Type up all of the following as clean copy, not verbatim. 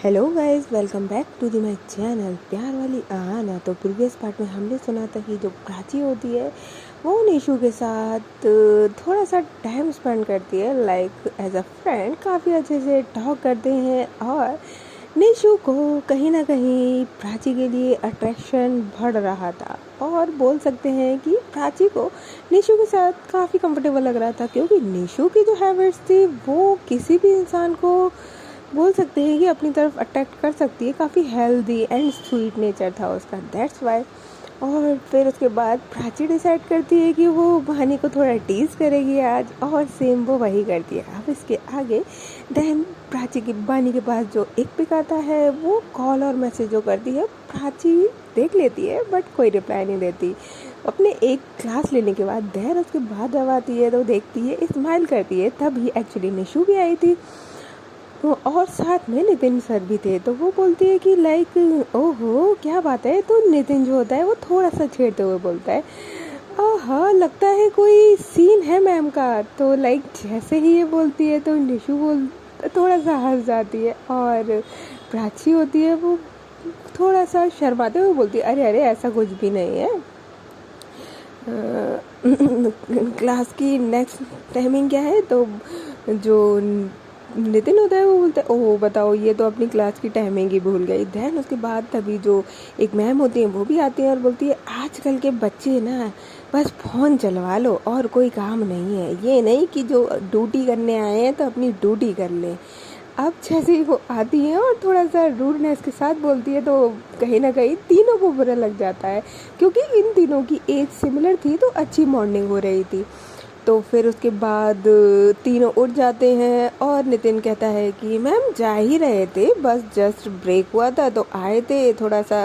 Hello guys, welcome back to the my channel प्यार वाली आना। तो प्रीवियस पार्ट में हमने सुना था कि जो प्राची होती है वो निशु के साथ थोड़ा सा टाइम स्पेंड करती है, लाइक एज अ फ्रेंड काफ़ी अच्छे से टॉक करते हैं। और निशु को कहीं ना कहीं प्राची के लिए अट्रैक्शन बढ़ रहा था और बोल सकते हैं कि प्राची को निशु के साथ काफ़ी कंफर्टेबल लग रहा था, क्योंकि निशु की जो हैबिट्स थी वो किसी भी इंसान को बोल सकते हैं कि अपनी तरफ अट्रैक्ट कर सकती है। काफ़ी हेल्दी एंड स्वीट नेचर था उसका, दैट्स वाई। और फिर उसके बाद प्राची डिसाइड करती है कि वो बहानी को थोड़ा टीज करेगी आज, और सेम वो वही करती है। अब इसके आगे देन प्राची की बहानी के पास जो एक पिक आता है वो कॉल और मैसेज जो करती है प्राची देख लेती है, बट कोई रिप्लाई नहीं देती। अपने एक क्लास लेने के बाद देर उसके बाद जब आती है तो देखती है, स्माइल करती है। तभी एक्चुअली निशु भी आई थी और साथ में नितिन सर भी थे। तो वो बोलती है कि लाइक ओहो क्या बात है। तो नितिन जो होता है वो थोड़ा सा छेड़ते हुए बोलता है, हाँ लगता है कोई सीन है मैम का। तो लाइक जैसे ही ये बोलती है तो निशु बोल थोड़ा सा हंस जाती है, और प्राची होती है वो थोड़ा सा शर्माते हुए बोलती है, अरे अरे ऐसा कुछ भी नहीं है। क्लास की नेक्स्ट टाइमिंग क्या है। तो जो नितिन होता है वो बोलता है, ओह बताओ ये तो अपनी क्लास की टाइमिंग ही भूल गई। दैन उसके बाद तभी जो एक मैम होती हैं वो भी आती हैं और बोलती है, आजकल के बच्चे ना बस फ़ोन चलवा लो और कोई काम नहीं है, ये नहीं कि जो ड्यूटी करने आए हैं तो अपनी ड्यूटी कर लें। अब जैसे ही वो आती है और थोड़ा सा रूडनेस के साथ बोलती है तो कहीं ना कहीं तीनों को बुरा लग जाता है, क्योंकि इन तीनों की एज सिमिलर थी तो अच्छी मॉर्निंग हो रही थी। तो फिर उसके बाद तीनों उठ जाते हैं और नितिन कहता है कि मैम जा ही रहे थे, बस जस्ट ब्रेक हुआ था तो आए थे थोड़ा सा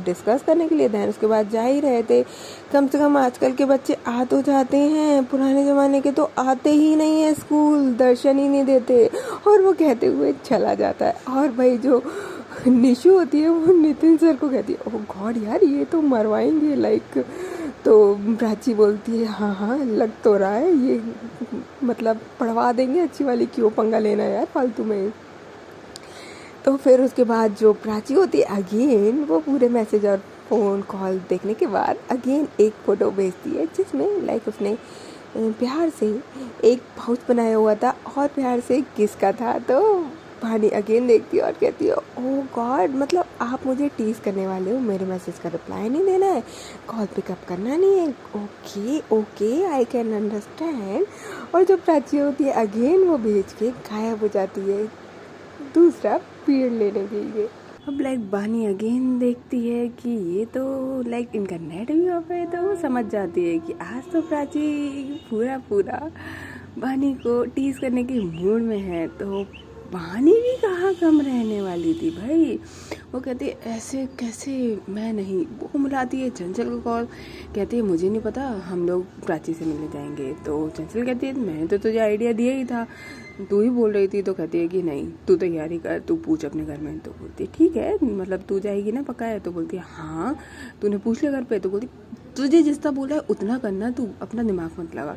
डिस्कस करने के लिए। दैन उसके बाद जा ही रहे थे। कम से कम आजकल के बच्चे आ तो जाते हैं, पुराने ज़माने के तो आते ही नहीं है, स्कूल दर्शन ही नहीं देते। और वो कहते हुए चला जाता है। और भाई जो निशु होती है वो नितिन सर को कहती है, ओह गॉड यार ये तो मरवाएंगे लाइक। तो प्राची बोलती है, हाँ हाँ लग तो रहा है ये, मतलब पढ़वा देंगे अच्छी वाली, क्यों पंगा लेना यार फालतू में। तो फिर उसके बाद जो प्राची होती है अगेन वो पूरे मैसेज और फ़ोन कॉल देखने के बाद अगेन एक फ़ोटो भेजती है, जिसमें लाइक उसने प्यार से एक पाउच बनाया हुआ था और प्यार से किसका था। तो भानी अगेन देखती है और कहती है, ओह गॉड, मतलब आप मुझे टीज करने वाले हो, मेरे मैसेज का रिप्लाई नहीं देना है, कॉल पिकअप करना नहीं है। Okay okay I can understand. और जो प्राची होती है अगेन वो भेज के गायब हो जाती है दूसरा पीरियड लेने के लिए। अब लाइक बानी अगेन देखती है कि ये तो लाइक इनका नेट भी ऑफ है, तो वो समझ जाती है कि आज तो प्राची पूरा पूरा बानी को टीज करने के मूड में है। तो बानी भी कहाँ कम रहने वाली थी भाई। वो कहती है ऐसे कैसे, मैं नहीं। वो मिलाती है चंचल को कॉल, कहती है मुझे नहीं पता, हम लोग प्राची से मिलने जाएंगे। तो चंचल कहती है मैंने तो तुझे आइडिया दिया ही था, तू ही बोल रही थी। तो कहती है कि नहीं तू तैयारी कर, तू पूछ अपने घर में। तो बोलती है ठीक है, मतलब तू जाएगी ना पक्का है। तो बोलती है हाँ तूने पूछ लिया घर पे। तो बोलती तुझे जितना बोला है उतना करना, तू अपना दिमाग मत लगा।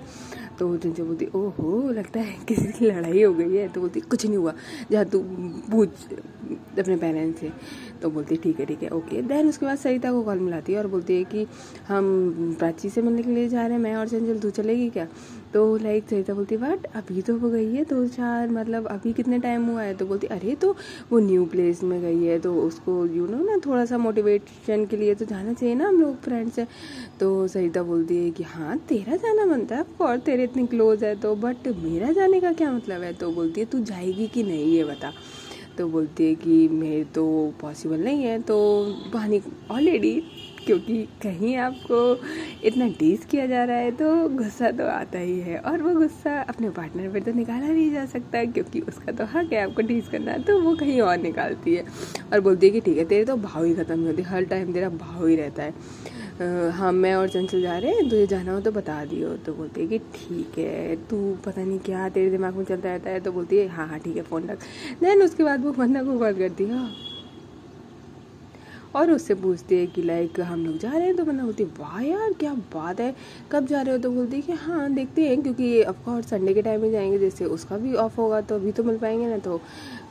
तो चंचल बोलती ओहो लगता है किसी की लड़ाई हो गई है। तो बोलती कुछ नहीं हुआ, जा तू पूछ अपने पेरेंट्स से। तो बोलती ठीक है ओके। देन उसके बाद सरिता को कॉल मिलाती है और बोलती है कि हम प्राची से मिलने के लिए जा रहे हैं, मैं और चंचल, तू चलेगी क्या। तो लाइक सरिता बोलती बट अभी तो हो गई है 2-4, मतलब अभी कितने टाइम हुआ है। तो बोलती अरे तो वो न्यू प्लेस में गई है तो उसको यू नो ना थोड़ा सा मोटिवेशन के लिए तो जाना चाहिए ना हम लोग फ्रेंड्स हैं। तो सरिता बोलती है कि हाँ तेरा जाना बनता है और तेरे इतनी क्लोज है तो, बट मेरा जाने का क्या मतलब है। तो बोलती है तू जाएगी कि नहीं ये बता। तो बोलती है कि मेरे तो पॉसिबल नहीं है। तो बहानी ऑलरेडी, क्योंकि कहीं आपको इतना टीज किया जा रहा है तो गुस्सा तो आता ही है, और वो गुस्सा अपने पार्टनर पर तो निकाला नहीं जा सकता क्योंकि उसका तो हक है आपको टीज करना। तो वो कहीं और निकालती है और बोलती है कि ठीक है तेरे तो भाव ही ख़त्म नहीं होती, हर टाइम तेरा भाव ही रहता है। हाँ मैं और चंचल जा रहे हैं, तुझे जाना हो तो बता दियो। तो बोलती है कि ठीक है, तू पता नहीं क्या तेरे दिमाग में चलता रहता है। तो बोलती है हाँ हाँ ठीक है फ़ोन रख। देन उसके बाद वो वंदना को कॉल करती है और उससे पूछती है कि लाइक हम लोग जा रहे हैं। तो वंदना बोलती है वाह यार क्या बात है, कब जा रहे हो? तो बोलती है कि हाँ देखते हैं, क्योंकि ऑफकोर्स संडे के टाइम में जाएंगे, जैसे उसका भी ऑफ होगा तो अभी तो मिल पाएंगे ना। तो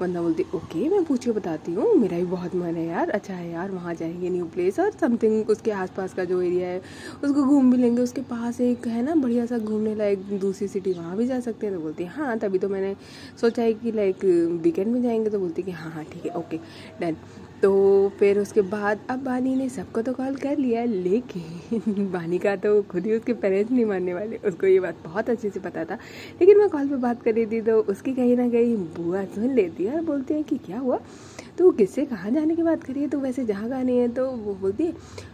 वंदना बोलती ओके मैं पूछ के बताती हूँ, मेरा भी बहुत मन है यार, अच्छा है यार, वहाँ जाएंगे न्यू प्लेस और समथिंग, उसके आसपास का जो एरिया है उसको घूम भी लेंगे। उसके पास एक है ना बढ़िया सा घूमने लायक दूसरी सिटी, वहाँ भी जा सकते हैं। तो बोलती है हाँ, तभी तो मैंने सोचा है कि लाइक वीकेंड में जाएंगे। तो बोलती है कि हाँ हाँ ठीक है ओके डन। तो फिर उसके बाद अब बानी ने सबको तो कॉल कर लिया, लेकिन बानी का तो खुद ही उसके पेरेंट्स नहीं मानने वाले, उसको ये बात बहुत अच्छे से पता था। लेकिन मैं कॉल पे बात कर रही थी तो उसकी कहीं ना कहीं बुआ सुन लेती है और बोलती है कि क्या हुआ, तो किससे कहाँ जाने की बात करिए, तो वैसे जहाँ का नहीं है। तो वो बोलती है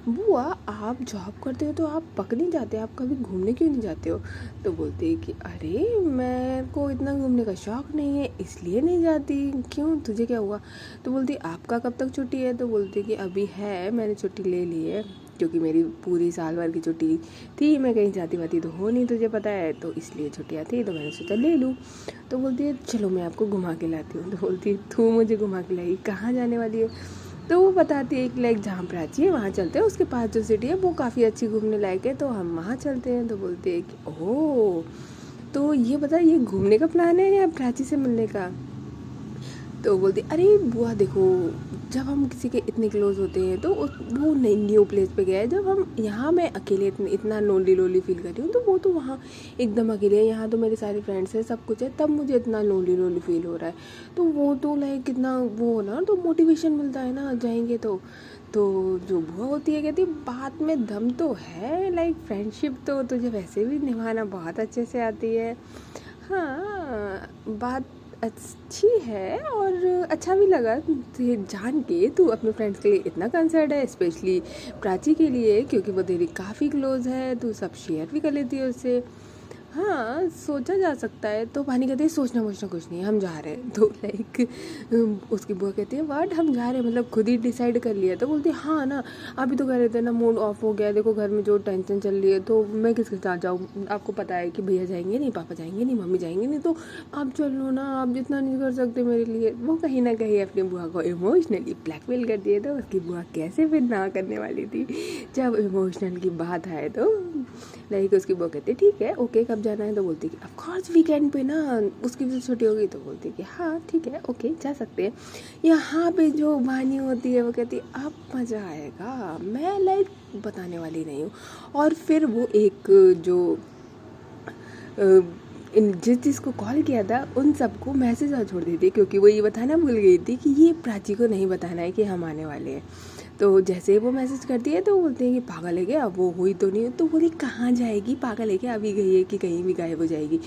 बुआ आप जॉब करते हो तो आप पक नहीं जाते, आप कभी घूमने क्यों नहीं जाते हो? तो बोलती है कि अरे मेरे को इतना घूमने का शौक़ नहीं है इसलिए नहीं जाती। क्यों, तुझे क्या हुआ? तो बोलती है आपका कब तक छुट्टी है? तो बोलती है कि अभी है, मैंने छुट्टी ले ली है, क्योंकि मेरी पूरी साल भर की छुट्टी थी, मैं कहीं जाती वाती तो हो नहीं तुझे पता है, तो इसलिए छुट्टियाँ थी तो मैंने सोचा ले लूँ। तो बोलती है चलो मैं आपको घुमा के लाती हूँ। तो बोलती है तू मुझे घुमा के लाई, कहाँ जाने वाली है? तो वो बताती है कि लाइक जहाँ प्राची है वहाँ चलते हैं, उसके पास जो सिटी है वो काफ़ी अच्छी घूमने लायक है, तो हम वहाँ चलते हैं। तो बोलते हैं कि ओह, तो ये बता ये घूमने का प्लान है या प्राची से मिलने का? तो बोलती अरे बुआ देखो, जब हम किसी के इतने क्लोज होते हैं तो वो नई न्यू प्लेस पे गया है, जब हम यहाँ मैं अकेले इतना लोनली फील कर रही हूँ, तो वो तो वहाँ एकदम अकेले है, यहाँ तो मेरे सारे फ्रेंड्स हैं सब कुछ है, तब मुझे इतना लोनली फील हो रहा है। तो वो तो लाइक कितना वो हो ना, तो मोटिवेशन मिलता है ना जाएंगे तो जो बुआ होती है कहती बात में दम तो है, लाइक फ्रेंडशिप तो तुझे वैसे भी निभाना बहुत अच्छे से आती है। हाँ बात अच्छी है और अच्छा भी लगा तुझे जान के, तू अपने फ्रेंड्स के लिए इतना कंसर्न है, स्पेशली प्राची के लिए, क्योंकि वो तेरी काफ़ी क्लोज है, तू सब शेयर भी कर लेती है उससे। हाँ सोचा जा सकता है। तो पानी कहते हैं सोचना वोचना कुछ नहीं, हम जा रहे हैं। तो लाइक उसकी बुआ कहती है व्हाट, हम जा रहे हैं मतलब खुद ही डिसाइड कर लिया? तो बोलती है हाँ ना, अभी तो कह रहे थे ना मूड ऑफ हो गया, देखो घर में जो टेंशन चल रही है, तो मैं किसके साथ जाऊँ? आपको पता है कि भैया जाएंगे नहीं, पापा जाएंगे नहीं, मम्मी जाएंगे नहीं, तो आप चल लो ना, आप जितना नहीं कर सकते मेरे लिए। वो कहीं ना कहीं अपनी बुआ को इमोशनली ब्लैकमेल कर दिए। तो उसकी बुआ कैसे फिर ना करने वाली थी जब इमोशनल की बात आए। तो लाइक उसकी बुआ कहती ठीक है ओके कब जाना है? तो बोलती कि ऑफकोर्स वीकेंड पे ना, उसकी भी छुट्टी होगी। तो बोलती कि हाँ ठीक है ओके जा सकते हैं। यहाँ पे जो वानी होती है वो कहती है अब मज़ा आएगा, मैं लाइक बताने वाली नहीं हूँ। और फिर वो एक जो जिस को कॉल किया था उन सबको मैसेज और छोड़ दी थी, क्योंकि वो ये बताना भूल गई थी कि ये प्राची को नहीं बताना है कि हम आने वाले हैं। तो जैसे वो मैसेज करती है तो बोलते हैं कि पागल है क्या, वो हुई तो नहीं? तो बोली कहाँ जाएगी, पागल है क्या, अभी गई है कि कहीं भी गायब हो जाएगी?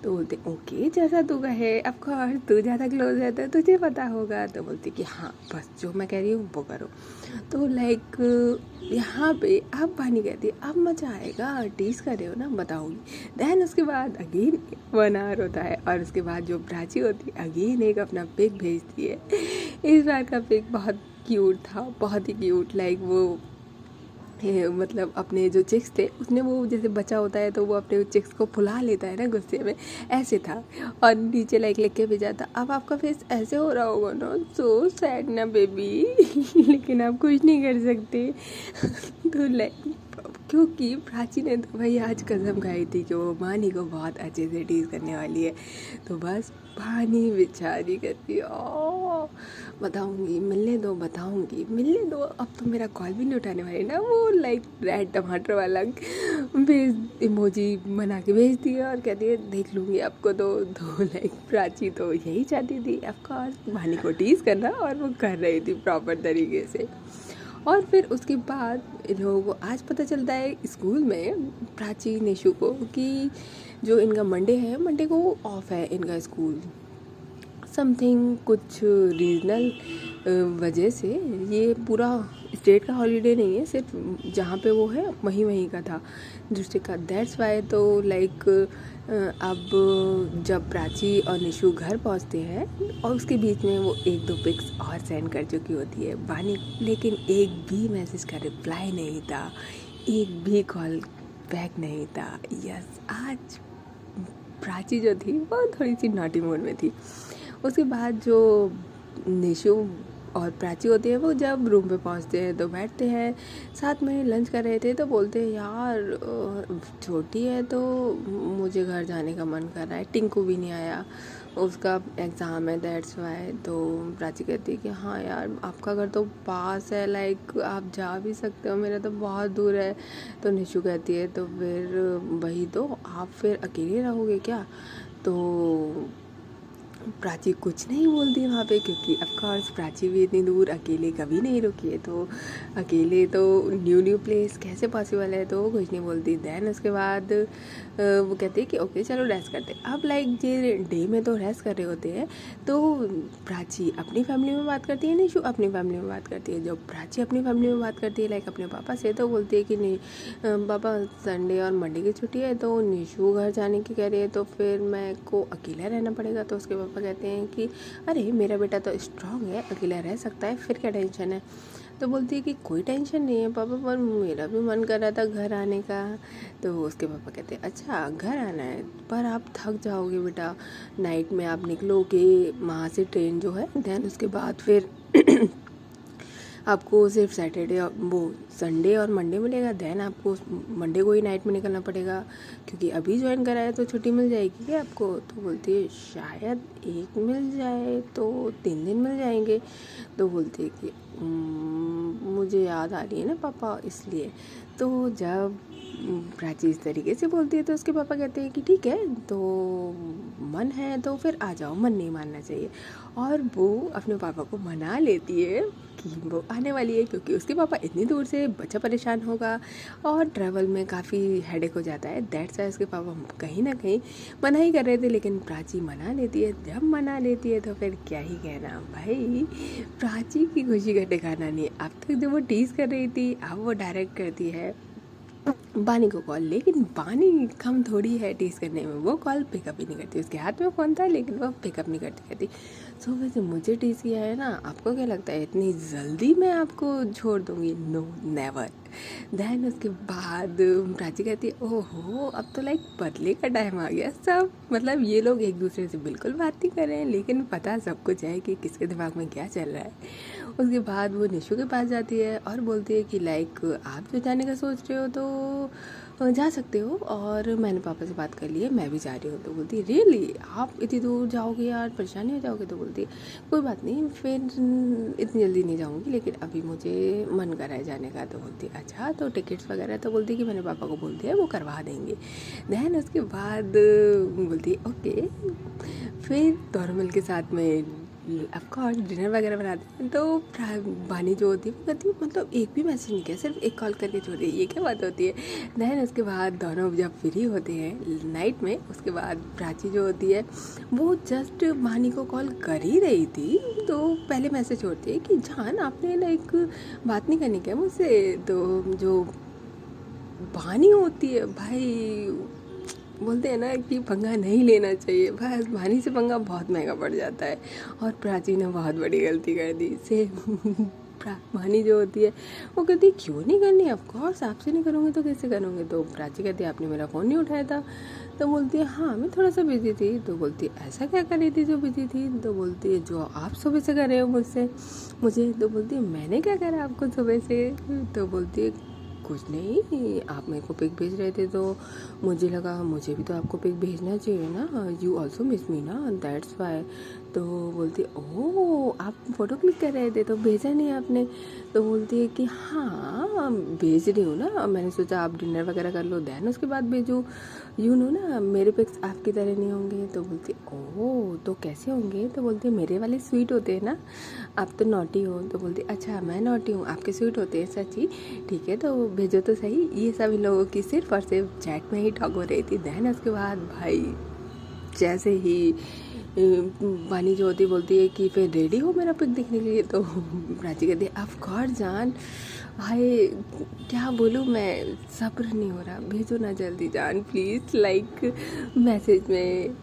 तो बोलते ओके जैसा तू कहे, ऑफकोर्स तू ज़्यादा क्लोज है तो तुझे पता होगा। तो बोलती कि हाँ बस जो मैं कह रही हूँ वो करो। तो लाइक यहाँ पे अब पानी कहती है अब मज़ा आएगा, टीज कर रहे हो ना, बताऊँगी। दैन उसके बाद अगेन 1 आवर होता है और उसके बाद जो प्राची होती है अगेन एक अपना पिक भेजती है। इस बार का पिक बहुत क्यूट था, बहुत ही क्यूट। लाइक वो मतलब अपने जो चिक्स थे उसने वो जैसे बच्चा होता है तो वो अपने चिक्स को फुला लेता है ना गुस्से में, ऐसे था। और नीचे लाइक लिख के भेजा था अब आपका फेस ऐसे हो रहा होगा ना, सो सैड ना बेबी लेकिन आप कुछ नहीं कर सकते तो लाइक क्योंकि प्राची ने तो भाई आज कसम खाई थी कि वो वानी को बहुत अच्छे से टीज करने वाली है। तो बस वानी बेचारी कहती है ओ बताऊंगी, मिलने दो, बताऊंगी, मिलने दो, अब तो मेरा कॉल भी नहीं उठाने वाली ना। वो लाइक रेड टमाटर वाला भेज इमोजी बना के भेज दिया और कहती है देख लूँगी आपको। तो लाइक प्राची तो यही चाहती थी ऑफकोर्स वानी को टीज करना, और वो कर रही थी प्रॉपर तरीके से। और फिर उसके बाद इन लोगों को आज पता चलता है स्कूल में प्राची निशु को कि जो इनका मंडे है, मंडे को ऑफ है इनका स्कूल, समथिंग कुछ रीजनल वजह से। ये पूरा स्टेट का हॉलीडे नहीं है, सिर्फ जहाँ पे वो है वहीं का था डिस्ट्रिक्ट का, दैट्स वाई। तो लाइक अब जब प्राची और निशु घर पहुँचते हैं और उसके बीच में वो 1-2 पिक्स और सेंड कर चुकी होती है वानी, लेकिन एक भी मैसेज का रिप्लाई नहीं था, एक भी कॉल बैक नहीं था। यस आज प्राची जो थी वो थोड़ी सी नॉटी मूड में थी। उसके बाद जो निशु और प्राची होती है वो जब रूम पे पहुंचते हैं तो बैठते हैं साथ में लंच कर रहे थे, तो बोलते हैं यार छोटी है तो मुझे घर जाने का मन कर रहा है, टिंकू भी नहीं आया, उसका एग्ज़ाम है दैट्स वाई। तो प्राची कहती है कि हाँ यार आपका घर तो पास है, लाइक आप जा भी सकते हो, मेरा तो बहुत दूर है। तो निशु कहती है तो फिर वही तो, आप फिर अकेले रहोगे क्या? तो प्राची कुछ नहीं बोलती वहाँ पे, क्योंकि ऑफकोर्स प्राची भी इतनी दूर अकेले कभी नहीं रुकी है, तो अकेले तो न्यू प्लेस कैसे पॉसिबल है, तो वो कुछ नहीं बोलती। देन उसके बाद वो कहते हैं कि ओके चलो रेस्ट करते हैं। अब लाइक ये डे में तो रेस्ट कर रहे होते हैं, तो प्राची अपनी फैमिली में बात करती है, निशु अपनी फैमिली में बात करती है। जब प्राची अपनी फैमिली में बात करती है लाइक अपने पापा से, तो बोलती है कि नहीं पापा संडे और मंडे की छुट्टी है, तो निशु घर जाने की कह रही है, तो फिर मैं को अकेला रहना पड़ेगा। तो उसके पापा कहते हैं कि अरे मेरा बेटा तो स्ट्रांग है, अकेला रह सकता है, फिर क्या टेंशन है? तो बोलती है कि कोई टेंशन नहीं है पापा, पर मेरा भी मन कर रहा था घर आने का। तो उसके पापा कहते हैं अच्छा घर आना है, पर आप थक जाओगे बेटा, नाइट में आप निकलोगे वहाँ से ट्रेन जो है, देन उसके बाद फिर आपको सिर्फ सैटरडे वो संडे और मंडे मिलेगा, देन आपको मंडे को ही नाइट में निकलना पड़ेगा, क्योंकि अभी ज्वाइन करा है तो छुट्टी मिल जाएगी क्या आपको? तो बोलती है शायद एक मिल जाए तो 3 दिन मिल जाएंगे। तो बोलती है कि मुझे याद आ रही है ना पापा, इसलिए। तो जब प्राची इस तरीके से बोलती है तो उसके पापा कहते हैं कि ठीक है, तो मन है तो फिर आ जाओ, मन नहीं मानना चाहिए। और वो अपने पापा को मना लेती है कि वो आने वाली है, क्योंकि उसके पापा इतनी दूर से, बच्चा परेशान होगा और ट्रैवल में काफ़ी हेडेक हो जाता है। दैट्स वाई उसके पापा कहीं ना कहीं मना ही कर रहे थे, लेकिन प्राची मना लेती है। जब मना लेती है तो फिर क्या ही कहना भाई, प्राची की खुशी का ठिकाना नहीं। अब तक जब वो टीज कर रही थी, अब वो डायरेक्ट करती है बानी को कॉल, लेकिन बानी कम थोड़ी है टीज करने में, वो कॉल पिकअप ही नहीं करती। उसके हाथ में फ़ोन था लेकिन वो पिकअप नहीं करती। सो वैसे मुझे टीज किया है ना, आपको क्या लगता है इतनी जल्दी मैं आपको छोड़ दूँगी? No never. देन उसके बाद प्राची कहती है ओहो अब तो लाइक बदले का टाइम आ गया सब, मतलब ये लोग एक दूसरे से बिल्कुल बात नहीं कर रहे हैं, लेकिन पता सब कुछ है कि किसके दिमाग में क्या चल रहा है। उसके बाद वो निशु के पास जाती है और बोलती है कि लाइक आप जो जाने का सोच रहे हो तो जा सकते हो, और मैंने पापा से बात कर ली है, मैं भी जा रही हूँ। तो बोलती है रियली आप इतनी दूर जाओगे यार, परेशानी हो जाओगे? तो बोलती है कोई बात नहीं, फिर इतनी जल्दी नहीं जाऊँगी, लेकिन अभी मुझे मन कर रहा है जाने का। तो बोलती है अच्छा तो टिकट्स वगैरह? तो बोलती है कि मैंने पापा को बोल दिया वो करवा देंगे। देन उसके बाद बोलती है ओके। फिर दोनों मिल के साथ में ऑफकोर्स डिनर वगैरह बनाते हैं। तो बानी जो होती है वो कहती है मतलब एक भी मैसेज नहीं किया, सिर्फ एक कॉल करके छोड़ दी, ये क्या बात होती है? देन उसके बाद दोनों जब फ्री होते हैं नाइट में, उसके बाद प्राची जो होती है वो जस्ट बानी को कॉल कर ही रही थी, तो पहले मैसेज छोड़ती है कि जान आपने लाइक बात नहीं करनी क्या मुझसे? तो जो बानी होती है भाई, बोलते हैं ना कि पंगा नहीं लेना चाहिए, बस बानी से पंगा बहुत महंगा पड़ जाता है। और प्राची ने बहुत बड़ी गलती कर दी से बानी जो होती है वो कहती है क्यों नहीं करनी, ऑफकोर्स आपसे नहीं करूँगी तो कैसे करूँगी? तो प्राची कहती है आपने मेरा फ़ोन नहीं उठाया था। तो बोलती है हाँ मैं थोड़ा सा बिजी थी। तो बोलती है ऐसा क्या कर रही थी जो बिजी थी? तो बोलती है जो आप सुबह से कर रहे हो मुझसे मुझे। तो बोलती है मैंने क्या करा आपको सुबह से? तो बोलती है कुछ नहीं, आप मेरे को पिक भेज रहे थे तो मुझे लगा मुझे भी तो आपको पिक भेजना चाहिए ना, यू ऑल्सो मिस मी ना, दैट्स वाई। तो बोलती है ओह आप फ़ोटो क्लिक कर रहे थे तो भेजा नहीं आपने? तो बोलती है कि हाँ भेज रही हूँ ना, मैंने सोचा आप डिनर वगैरह कर लो देन उसके बाद भेजूँ, यू नो ना मेरे पिक्स आपकी तरह नहीं होंगे। तो बोलती है ओह तो कैसे होंगे? तो बोलती है मेरे वाले स्वीट होते हैं ना, आप तो नॉटी हो। तो बोलती है अच्छा मैं नॉटी हूँ, आपके स्वीट होते हैं? सच्ची? ठीक है तो भेजो तो सही। ये सब इन लोगों की सिर्फ और सिर्फ चैट में ही टॉक हो रही थी। देन उसके बाद भाई जैसे ही वानी जो होती बोलती है कि फिर रेडी हो मेरा पिक देखने के लिए? तो प्राची कहती है ऑफ कोर्स जान, भाई क्या बोलूँ मैं, सब्र नहीं हो रहा, भेजो ना जल्दी जान प्लीज़। लाइक मैसेज में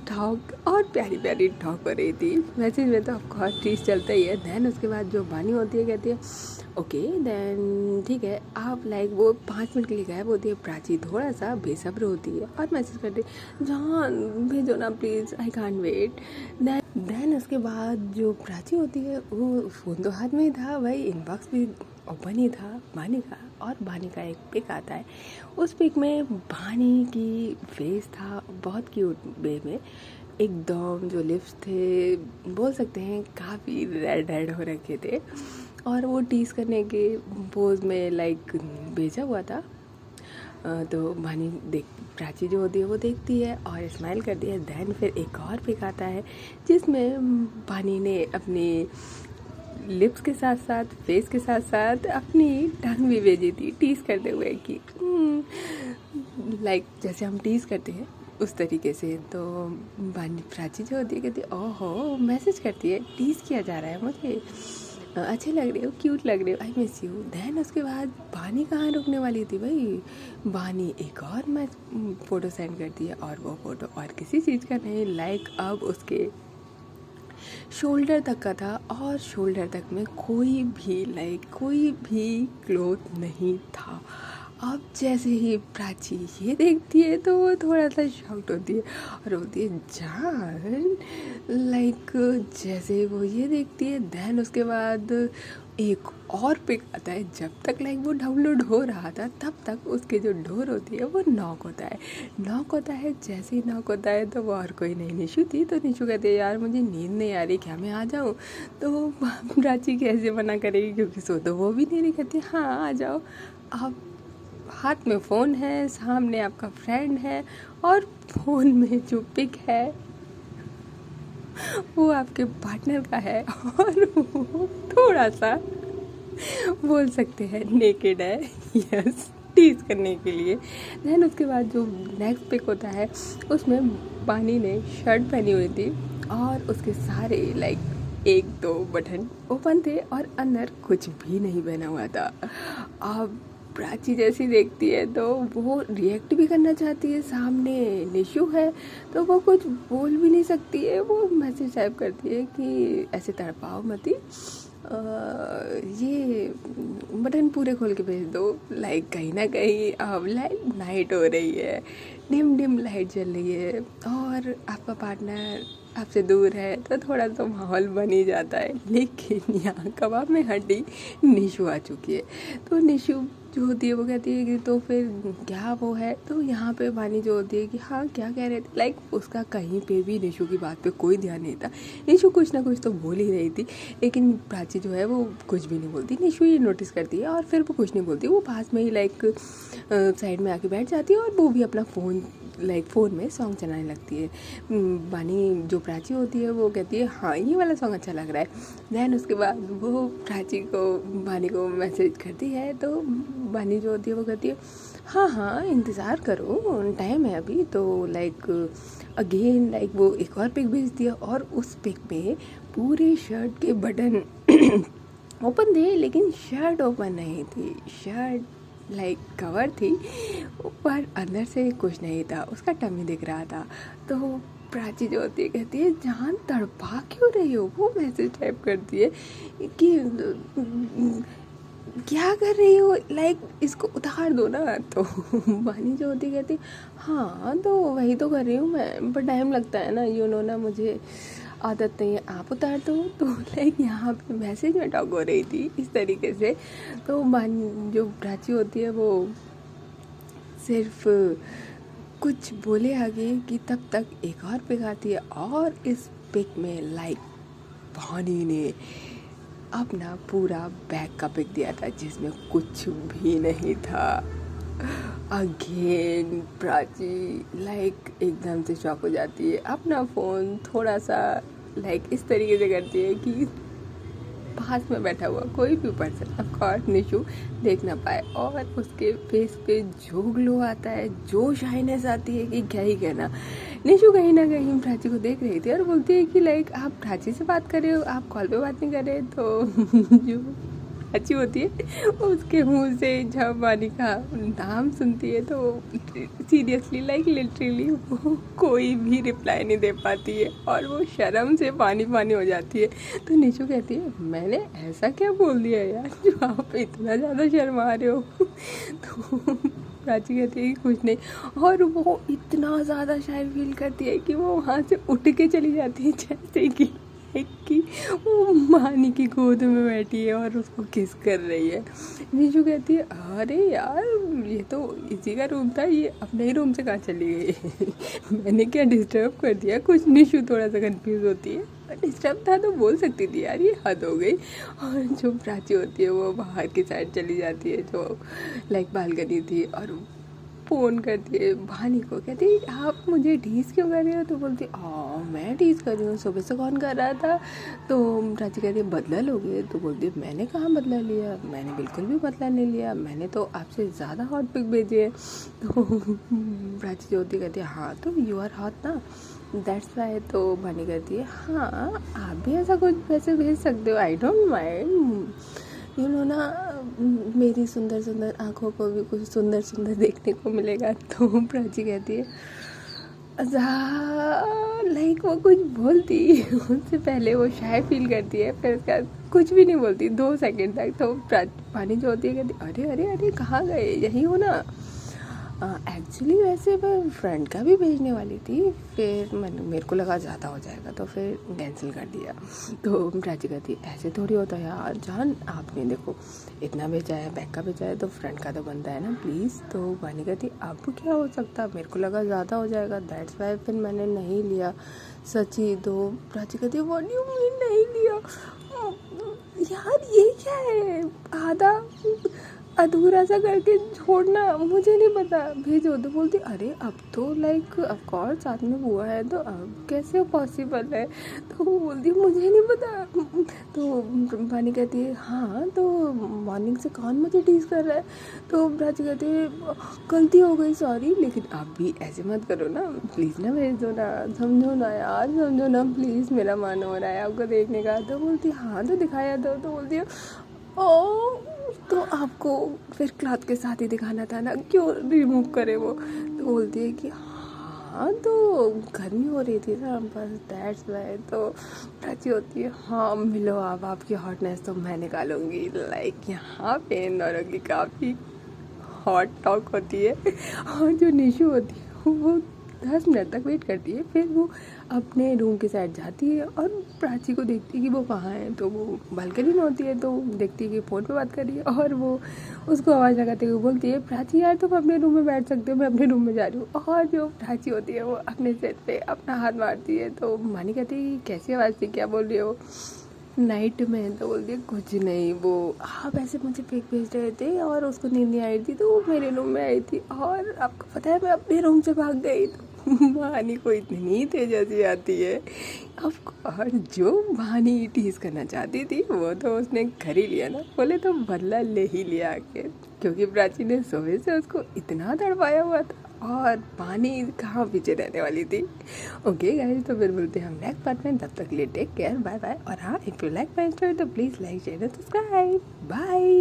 टॉक और प्यारी प्यारी टॉक हो रही थी, मैसेज में तो ऑफकोर्स चीज़ चलता ही है। देन उसके बाद जो बानी होती है कहती है ओके देन ठीक है आप लाइक वो 5 मिनट के लिए गायब होती है। प्राची थोड़ा सा बेसब्र होती है और मैसेज करती है जान भेजो ना please, I can't wait. Then उसके बाद जो प्राची होती है वो फ़ोन तो हाथ में ही था भाई, इनबॉक्स भी ओपन ही था बानी का, और बानी का एक पिक आता है। उस पिक में बानी की फेस था बहुत क्यूट वे में, एकदम जो लिप्स थे बोल सकते हैं काफ़ी रेड रेड हो रखे थे, और वो टीज़ करने के पोज में लाइक भेजा हुआ था। तो बानी प्राची जो होती है वो देखती है और स्माइल करती है। देन फिर एक और पिक आता है जिसमें बानी ने अपनी लिप्स के साथ साथ फेस के साथ साथ अपनी टंग भी भेजी थी टीज़ करते हुए कि लाइक जैसे हम टीज़ करते हैं उस तरीके से। तो बानी प्राची जो होती है कहती है ओहो, मैसेज करती है टीज़ किया जा रहा है मुझे, अच्छे लग रहे हो, क्यूट लग रहे हो, आई मिस यू। देन उसके बाद बानी कहाँ रुकने वाली थी भाई, बानी एक और मैं फ़ोटो सेंड करती है, और वो फ़ोटो और किसी चीज़ का नहीं, लाइक अब उसके शोल्डर तक का था, और शोल्डर तक में कोई भी क्लोथ नहीं था। अब जैसे ही प्राची ये देखती है तो वो थोड़ा सा शॉक्ड होती है और बोलती है जान, लाइक जैसे ही वो ये देखती है देन उसके बाद एक और पिक आता है। जब तक लाइक वो डाउनलोड हो रहा था तब तक उसके जो डोर होती है वो नॉक होता है। जैसे ही नॉक होता है तो वो और कोई नहीं निशु थी, तो निशु कहती है यार मुझे नींद नहीं आ रही, क्या मैं आ जाऊँ? तो प्राची कैसे मना करेगी क्योंकि सो तो वो भी नहीं रही, कहती हाँ आ जाओ। अब हाथ में फ़ोन है, सामने आपका फ्रेंड है, और फ़ोन में जो पिक है वो आपके पार्टनर का है, और वो थोड़ा सा बोल सकते हैं नेकेड है, यस, टीज करने के लिए। देन उसके बाद जो नेक्स्ट पिक होता है उसमें बानी ने शर्ट पहनी हुई थी और उसके सारे लाइक 1-2 बटन ओपन थे और अंदर कुछ भी नहीं पहना हुआ था। अब प्राची जैसी देखती है तो वो रिएक्ट भी करना चाहती है, सामने निशु है तो वो कुछ बोल भी नहीं सकती है, वो मैसेज टाइप करती है कि ऐसे तड़पाओ मती, ये बटन पूरे खोल के भेज दो। लाइक कहीं ना कहीं अब लाइक नाइट हो रही है, डिम लाइट जल रही है और आपका पार्टनर आपसे दूर है तो थोड़ा सा माहौल बन ही जाता है। लेकिन यहाँ कबाब में हड्डी निशु आ चुकी है, तो निशु जो होती है वो कहती है कि तो फिर क्या वो है, तो यहाँ पे बानी जो होती है कि हाँ क्या कह रहे थे, लाइक उसका कहीं पे भी निशु की बात पे कोई ध्यान नहीं था। निशु कुछ ना कुछ तो बोल ही रही थी, लेकिन प्राची जो है वो कुछ भी नहीं बोलती। निशु ये नोटिस करती है और फिर वो कुछ नहीं बोलती, वो पास में ही लाइक साइड में आके बैठ जाती है और वो भी अपना फ़ोन में सॉन्ग चलाने लगती है। बानी जो प्राची होती है वो कहती है हाँ ये वाला सॉन्ग अच्छा लग रहा है। देन उसके बाद वो प्राची को बानी को मैसेज करती है, तो बानी जो होती है वो कहती है हाँ इंतज़ार करो टाइम है अभी, तो लाइक अगेन लाइक वो एक और पिक भेजती है और उस पिक में पूरे शर्ट के बटन ओपन थे लेकिन शर्ट ओपन नहीं थी, शर्ट लाइक कवर थी पर अंदर से कुछ नहीं था, उसका टमी दिख रहा था। तो प्राची जो होती है कहती है जान तड़पा क्यों रही हो, वो मैसेज टाइप करती है कि क्या कर रही हो, लाइक इसको उतार दो ना। तो बानी जो होती कहती हाँ तो वही तो कर रही हूँ मैं, पर टाइम लगता है ना, यू नो ना, मुझे आदत नहीं है, आप उतार दो। तो लाइक यहाँ पे मैसेज में टॉक हो रही थी इस तरीके से। तो जो प्राची होती है वो सिर्फ कुछ बोले आगे कि तब तक एक और पिक आती है और इस पिक में लाइक बानी ने अपना पूरा बैग का पिक दिया था जिसमें कुछ भी नहीं था। अगेन प्राची लाइक एकदम से शॉक हो जाती है, अपना फ़ोन थोड़ा सा लाइक इस तरीके से करती है कि पास में बैठा हुआ कोई भी पर्सन ऑफ कोर्स निशु देख ना पाए, और उसके फेस पे जो ग्लो आता है, जो शाइनेस आती है कि क्या ही कहना। निशु कहीं ना कहीं प्राची को देख रही थी और बोलती है कि लाइक आप प्राची से बात कर रहे हो, आप कॉल पे बात नहीं कर रहे। तो जो प्राची होती है उसके मुंह से जब बानी का नाम सुनती है तो सीरियसली लाइक लिटरली वो कोई भी रिप्लाई नहीं दे पाती है और वो शर्म से पानी हो जाती है। तो निशु कहती है मैंने ऐसा क्या बोल दिया यार जो आप इतना ज़्यादा शर्मा रहे हो। तो प्राची कहती है कि कुछ नहीं, और वो इतना ज़्यादा शाय फील करती है कि वो वहाँ से उठ के चली जाती है, जैसे कि वो मानी की गोद में बैठी है और उसको किस कर रही है। निशु कहती है अरे यार ये तो इसी का रूम था, ये अपने ही रूम से कहाँ चली गई मैंने क्या डिस्टर्ब कर दिया कुछ। निशु थोड़ा सा कंफ्यूज होती है, डिस्टर्ब था तो बोल सकती थी यार, ये हद हो गई। और जो प्राची होती है वो बाहर की साइड चली जाती है, जो लाइक बालकनी थी, और फ़ोन करती है भानी को, कहती है आप मुझे टीज़ क्यों कर रहे हो? तो बोलती मैं टीज़ कर रही हूँ, सुबह से कौन कर रहा था? तो प्राची कहती है बदला लोगे? तो बोलती है मैंने कहाँ बदला लिया, मैंने बिल्कुल भी बदला नहीं लिया, मैंने तो आपसे ज़्यादा हॉट पिक भेजी है। तो प्राची जो होती कहती है हाँ तो यू आर हॉट ना, दैट्स वाई। तो भानी कहती है हाँ आप भी ऐसा कुछ वैसे भेज सकते हो, I don't mind, you know ना, मेरी सुंदर सुंदर आँखों को भी कुछ सुंदर सुंदर देखने को मिलेगा। तो प्राची कहती है लाइक वो कुछ बोलती उससे पहले वो शाय फील करती है, फिर उसका कुछ भी नहीं बोलती 2 सेकंड तक। तो पानी जो होती है कहती अरे अरे अरे कहाँ गए, यही हो ना? एक्चुअली वैसे मैं फ्रेंड का भी भेजने वाली थी, फिर मेरे को लगा ज़्यादा हो जाएगा तो फिर कैंसिल कर दिया। तो प्राची कहती ऐसे थोड़ी होता है यार जान, आपने देखो इतना भेजा है, बैग का भेजा है तो फ्रेंड का तो बनता है ना प्लीज़। तो वानी कहती अब क्या हो सकता, मेरे को लगा ज़्यादा हो जाएगा, दैट्स वाई फिर मैंने नहीं लिया सच्ची। तो प्राची कहती व्हाट यू मीन नहीं लिया? यार ये क्या है, आधा अधूरा सा करके छोड़ना, मुझे नहीं पता, भेजो। तो बोलती अरे अब तो लाइक ऑफ कोर्स साथ में हुआ है तो अब कैसे पॉसिबल है? तो वो बोलती मुझे नहीं पता। तो पानी कहती है हाँ तो मॉर्निंग से कौन मुझे टीज कर रहा है? तो प्राची कहती है गलती हो गई सॉरी, लेकिन आप भी ऐसे मत करो ना, प्लीज़ ना भेज दो ना, समझो ना यार, समझो ना प्लीज़, मेरा मन हो रहा है आपको देखने का। तो बोलती हाँ तो दिखाया दो। तो बोलती है ओ तो आपको फिर क्लॉथ के साथ ही दिखाना था ना, क्यों रिमूव करे वो? तो बोलती है कि हाँ तो गर्मी हो रही थी ना बस, दैट्स वाई। तो प्राची होती है हाँ मिलो आप, आपकी हॉटनेस तो मैं निकालूंगी। लाइक यहाँ पे नौरों की काफ़ी हॉट टॉक होती है। और जो निशु होती है वो 10 मिनट तक वेट करती है, फिर वो अपने रूम के साइड जाती है और प्राची को देखती है कि वो कहाँ है। तो वो बालकनी में होती है, तो देखती है कि फ़ोन पे बात कर रही है, और वो उसको आवाज़ लगाते हुए बोलती है प्राची यार तुम अपने रूम में बैठ सकते हो, मैं अपने रूम में जा रही हूँ। और जो प्राची होती है वो अपने सेट पे अपना हाथ मारती है। तो मानी कहती है कैसी आवाज़ थी, क्या बोल रही हो नाइट में? तो बोलती है कुछ नहीं, वो आप ऐसे मुझे पिक भेज रहे थे और उसको नींद नहीं आई थी तो वो मेरे रूम में आई थी, और आपको पता है मैं अपने रूम से भाग गई। तो वानी को इतनी तेज़ी आती है और जो वानी टीज करना चाहती थी वो तो उसने कर ही लिया ना, बोले तो बदला ले ही लिया आके, क्योंकि प्राची ने सुबह से उसको इतना तड़पाया हुआ था और पानी कहाँ पीछे रहने वाली थी। ओके गाइस, तो फिर मिलते हैं हम नेक्स्ट पार्ट में, तब तक के लिए टेक केयर, बाय बाय। और हाँ, if you like my story तो please like share and subscribe, bye.